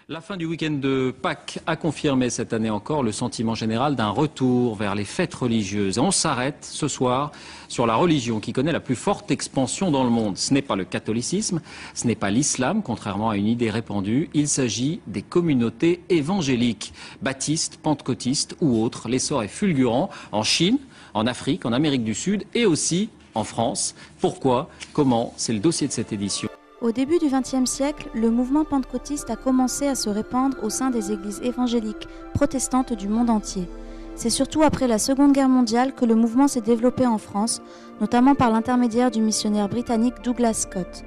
La fin du week-end de Pâques a confirmé cette année encore le sentiment général d'un retour vers les fêtes religieuses. Et on s'arrête ce soir sur la religion qui connaît la plus forte expansion dans le monde. Ce n'est pas le catholicisme, ce n'est pas l'islam, contrairement à une idée répandue. Il s'agit des communautés évangéliques, baptistes, pentecôtistes ou autres. L'essor est fulgurant en Chine, en Afrique, en Amérique du Sud et aussi en France. Pourquoi? Comment? C'est le dossier de cette édition. Au début du XXe siècle, le mouvement pentecôtiste a commencé à se répandre au sein des églises évangéliques protestantes du monde entier. C'est surtout après la Seconde Guerre mondiale que le mouvement s'est développé en France, notamment par l'intermédiaire du missionnaire britannique Douglas Scott.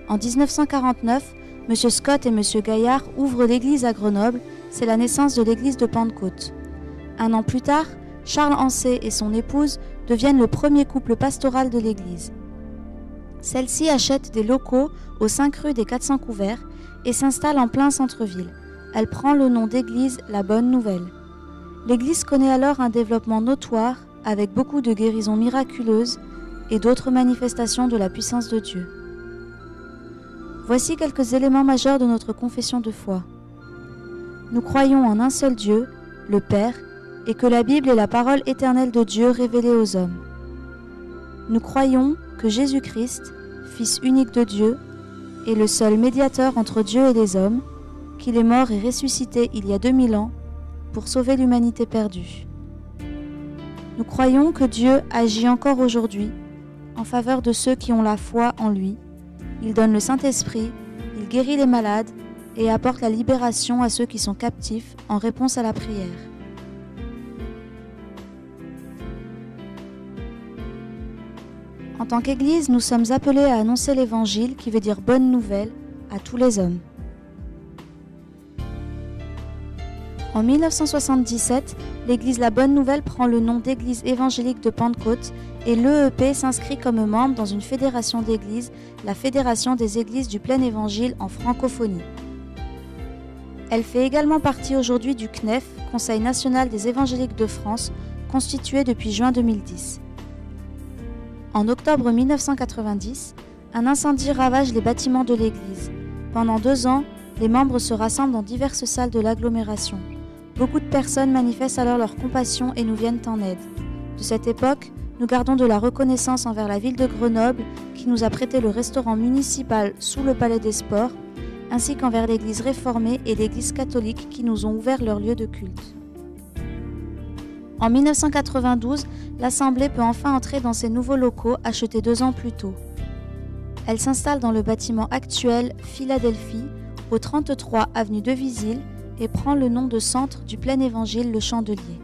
En 1949, M. Scott et M. Gaillard ouvrent l'église à Grenoble, c'est la naissance de l'église de Pentecôte. Un an plus tard, Charles Ancet et son épouse deviennent le premier couple pastoral de l'église. Celle-ci achète des locaux aux 5 rue des 400 Couverts et s'installe en plein centre-ville. Elle prend le nom d'église La Bonne Nouvelle. L'église connaît alors un développement notoire avec beaucoup de guérisons miraculeuses et d'autres manifestations de la puissance de Dieu. Voici quelques éléments majeurs de notre confession de foi. Nous croyons en un seul Dieu, le Père, et que la Bible est la parole éternelle de Dieu révélée aux hommes. Nous croyons que Jésus-Christ, Fils unique de Dieu, est le seul médiateur entre Dieu et les hommes, qu'il est mort et ressuscité il y a 2000 ans pour sauver l'humanité perdue. Nous croyons que Dieu agit encore aujourd'hui en faveur de ceux qui ont la foi en lui. Il donne le Saint-Esprit, il guérit les malades et apporte la libération à ceux qui sont captifs en réponse à la prière. En tant qu'Église, nous sommes appelés à annoncer l'Évangile, qui veut dire bonne nouvelle, à tous les hommes. En 1977, l'Église La Bonne Nouvelle prend le nom d'Église évangélique de Pentecôte et l'EEP s'inscrit comme membre dans une fédération d'églises, la Fédération des Églises du Plein Évangile en francophonie. Elle fait également partie aujourd'hui du CNEF, Conseil national des évangéliques de France, constitué depuis juin 2010. En octobre 1990, un incendie ravage les bâtiments de l'église. Pendant 2 ans, les membres se rassemblent dans diverses salles de l'agglomération. Beaucoup de personnes manifestent alors leur compassion et nous viennent en aide. De cette époque, nous gardons de la reconnaissance envers la ville de Grenoble qui nous a prêté le restaurant municipal sous le Palais des Sports, ainsi qu'envers l'église réformée et l'église catholique qui nous ont ouvert leur lieu de culte. En 1992, l'Assemblée peut enfin entrer dans ses nouveaux locaux achetés 2 ans plus tôt. Elle s'installe dans le bâtiment actuel Philadelphie, au 33 avenue de Visil, et prend le nom de Centre du Plein Évangile Le Chandelier.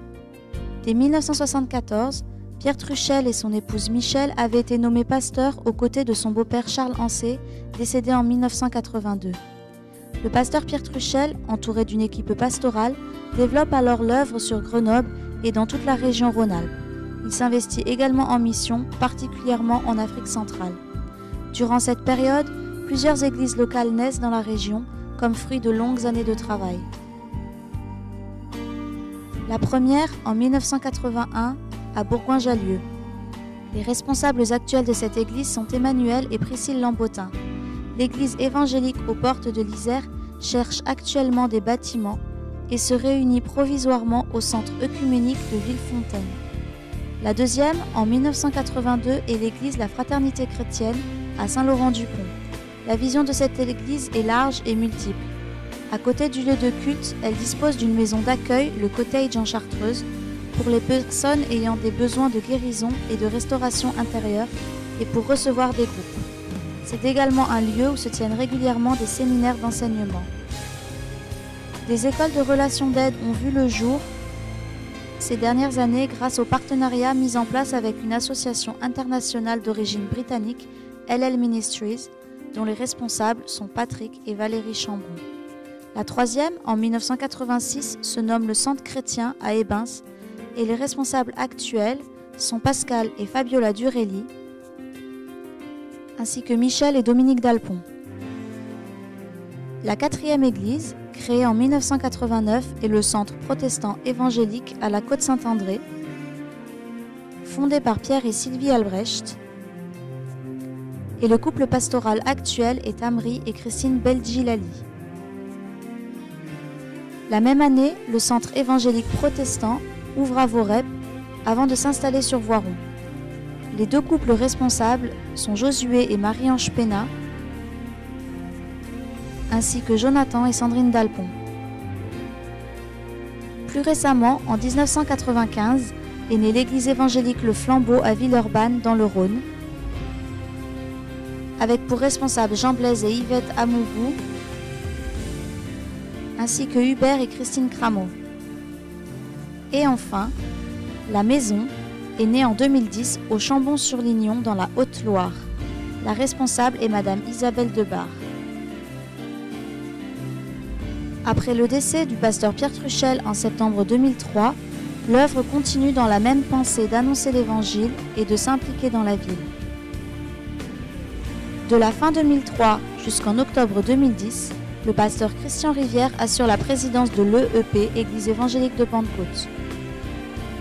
Dès 1974, Pierre Truchel et son épouse Michèle avaient été nommés pasteurs aux côtés de son beau-père Charles Ancet, décédé en 1982. Le pasteur Pierre Truchel, entouré d'une équipe pastorale, développe alors l'œuvre sur Grenoble et dans toute la région Rhône-Alpes. Il s'investit également en mission, particulièrement en Afrique centrale. Durant cette période, plusieurs églises locales naissent dans la région, comme fruit de longues années de travail. La première, en 1981, à Bourgoin-Jallieu. Les responsables actuels de cette église sont Emmanuel et Priscille Lambotin. L'église évangélique aux portes de l'Isère cherche actuellement des bâtiments et se réunit provisoirement au centre œcuménique de Villefontaine. La deuxième, en 1982, est l'église La Fraternité chrétienne à Saint-Laurent-du-Pont. La vision de cette église est large et multiple. À côté du lieu de culte, elle dispose d'une maison d'accueil, le Cottage en Chartreuse, pour les personnes ayant des besoins de guérison et de restauration intérieure et pour recevoir des groupes. C'est également un lieu où se tiennent régulièrement des séminaires d'enseignement. Des écoles de relations d'aide ont vu le jour ces dernières années grâce au partenariat mis en place avec une association internationale d'origine britannique, LL Ministries, dont les responsables sont Patrick et Valérie Chambron. La troisième, en 1986, se nomme le Centre chrétien à Ebens et les responsables actuels sont Pascal et Fabiola Durelli, ainsi que Michel et Dominique Dalpont. La quatrième église, créée en 1989, est le Centre protestant évangélique à la Côte-Saint-André, fondé par Pierre et Sylvie Albrecht, et le couple pastoral actuel est Amri et Christine Beldjilali. La même année, le centre évangélique protestant ouvre à Vorep avant de s'installer sur Voiron. Les deux couples responsables sont Josué et Marie-Ange Pénat, ainsi que Jonathan et Sandrine Dalpont. Plus récemment, en 1995, est née l'église évangélique Le Flambeau à Villeurbanne, dans le Rhône, avec pour responsables Jean Blaise et Yvette Amougou, ainsi que Hubert et Christine Crameau. Et enfin, La Maison est née en 2010 au Chambon-sur-Lignon dans la Haute-Loire. La responsable est Madame Isabelle Debar. Après le décès du pasteur Pierre Truchel en septembre 2003, l'œuvre continue dans la même pensée d'annoncer l'Évangile et de s'impliquer dans la ville. De la fin 2003 jusqu'en octobre 2010, le pasteur Christian Rivière assure la présidence de l'EEP, Église évangélique de Pentecôte.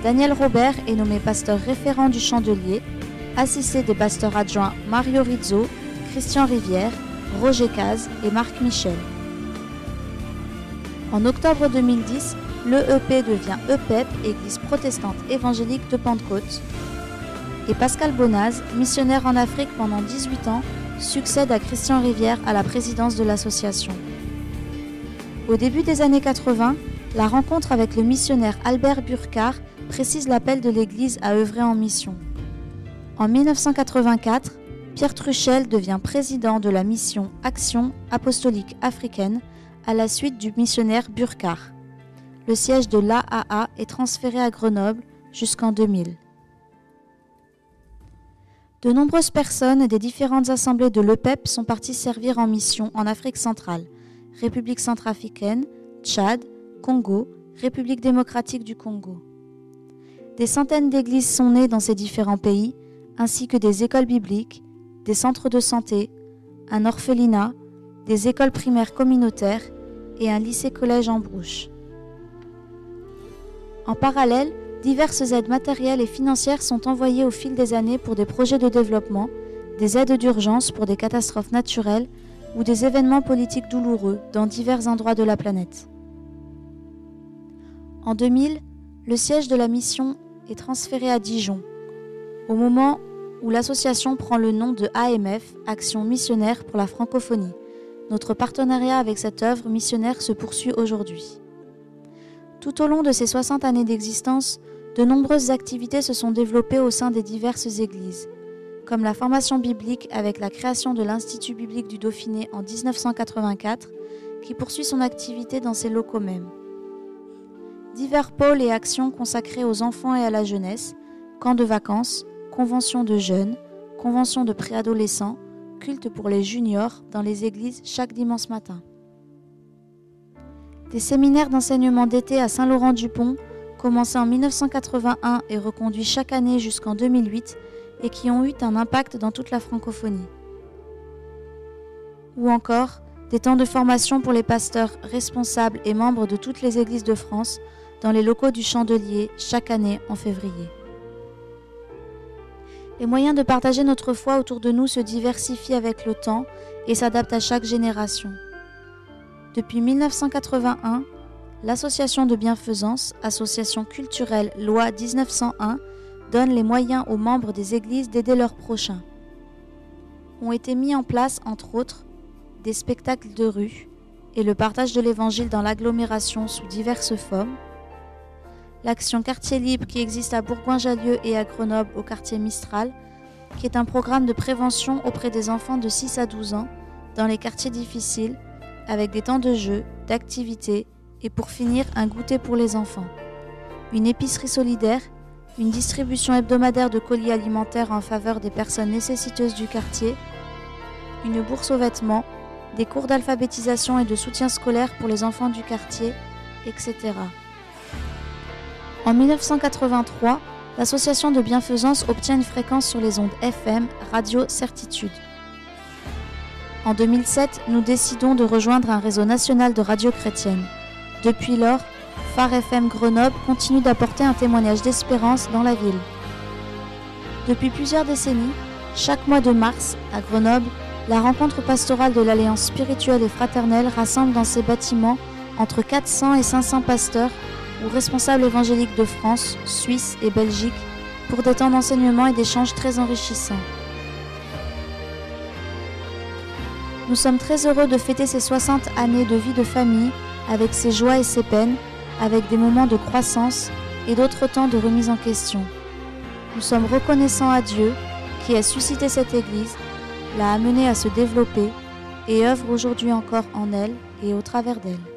Daniel Robert est nommé pasteur référent du Chandelier, assisté des pasteurs adjoints Mario Rizzo, Christian Rivière, Roger Caz et Marc Michel. En octobre 2010, l'EEP devient EPEP, Église protestante évangélique de Pentecôte, et Pascal Bonaz, missionnaire en Afrique pendant 18 ans, succède à Christian Rivière à la présidence de l'association. Au début des années 80, la rencontre avec le missionnaire Albert Burkhardt précise l'appel de l'Église à œuvrer en mission. En 1984, Pierre Truchel devient président de la mission Action apostolique africaine à la suite du missionnaire Burkhardt. Le siège de l'AAA est transféré à Grenoble jusqu'en 2000. De nombreuses personnes des différentes assemblées de l'EPEP sont parties servir en mission en Afrique centrale, République centrafricaine, Tchad, Congo, République démocratique du Congo. Des centaines d'églises sont nées dans ces différents pays, ainsi que des écoles bibliques, des centres de santé, un orphelinat, des écoles primaires communautaires et un lycée-collège en Brouche. En parallèle, diverses aides matérielles et financières sont envoyées au fil des années pour des projets de développement, des aides d'urgence pour des catastrophes naturelles ou des événements politiques douloureux dans divers endroits de la planète. En 2000, le siège de la mission est transféré à Dijon, au moment où l'association prend le nom de AMF, Action missionnaire pour la francophonie. Notre partenariat avec cette œuvre missionnaire se poursuit aujourd'hui. Tout au long de ces 60 années d'existence, de nombreuses activités se sont développées au sein des diverses églises, comme la formation biblique avec la création de l'Institut biblique du Dauphiné en 1984, qui poursuit son activité dans ses locaux mêmes. Divers pôles et actions consacrés aux enfants et à la jeunesse, camps de vacances, conventions de jeunes, conventions de préadolescents, culte pour les juniors dans les églises chaque dimanche matin. Des séminaires d'enseignement d'été à Saint-Laurent-du-Pont, commencés en 1981 et reconduits chaque année jusqu'en 2008 et qui ont eu un impact dans toute la francophonie. Ou encore, des temps de formation pour les pasteurs responsables et membres de toutes les églises de France dans les locaux du Chandelier chaque année en février. Les moyens de partager notre foi autour de nous se diversifient avec le temps et s'adaptent à chaque génération. Depuis 1981, l'association de bienfaisance, association culturelle loi 1901, donne les moyens aux membres des églises d'aider leurs prochains. Ont été mis en place, entre autres, des spectacles de rue et le partage de l'évangile dans l'agglomération sous diverses formes, l'action Quartier Libre qui existe à Bourgoin-Jallieu et à Grenoble au quartier Mistral, qui est un programme de prévention auprès des enfants de 6 à 12 ans dans les quartiers difficiles, avec des temps de jeu, d'activités et pour finir un goûter pour les enfants. Une épicerie solidaire, une distribution hebdomadaire de colis alimentaires en faveur des personnes nécessiteuses du quartier, une bourse aux vêtements, des cours d'alphabétisation et de soutien scolaire pour les enfants du quartier, etc. En 1983, l'association de bienfaisance obtient une fréquence sur les ondes FM, Radio Certitude. En 2007, nous décidons de rejoindre un réseau national de radios chrétiennes. Depuis lors, Phare FM Grenoble continue d'apporter un témoignage d'espérance dans la ville. Depuis plusieurs décennies, chaque mois de mars, à Grenoble, la rencontre pastorale de l'Alliance spirituelle et fraternelle rassemble dans ses bâtiments entre 400 et 500 pasteurs ou responsables évangéliques de France, Suisse et Belgique pour des temps d'enseignement et d'échanges très enrichissants. Nous sommes très heureux de fêter ces 60 années de vie de famille avec ses joies et ses peines, avec des moments de croissance et d'autres temps de remise en question. Nous sommes reconnaissants à Dieu qui a suscité cette Église, l'a amenée à se développer et œuvre aujourd'hui encore en elle et au travers d'elle.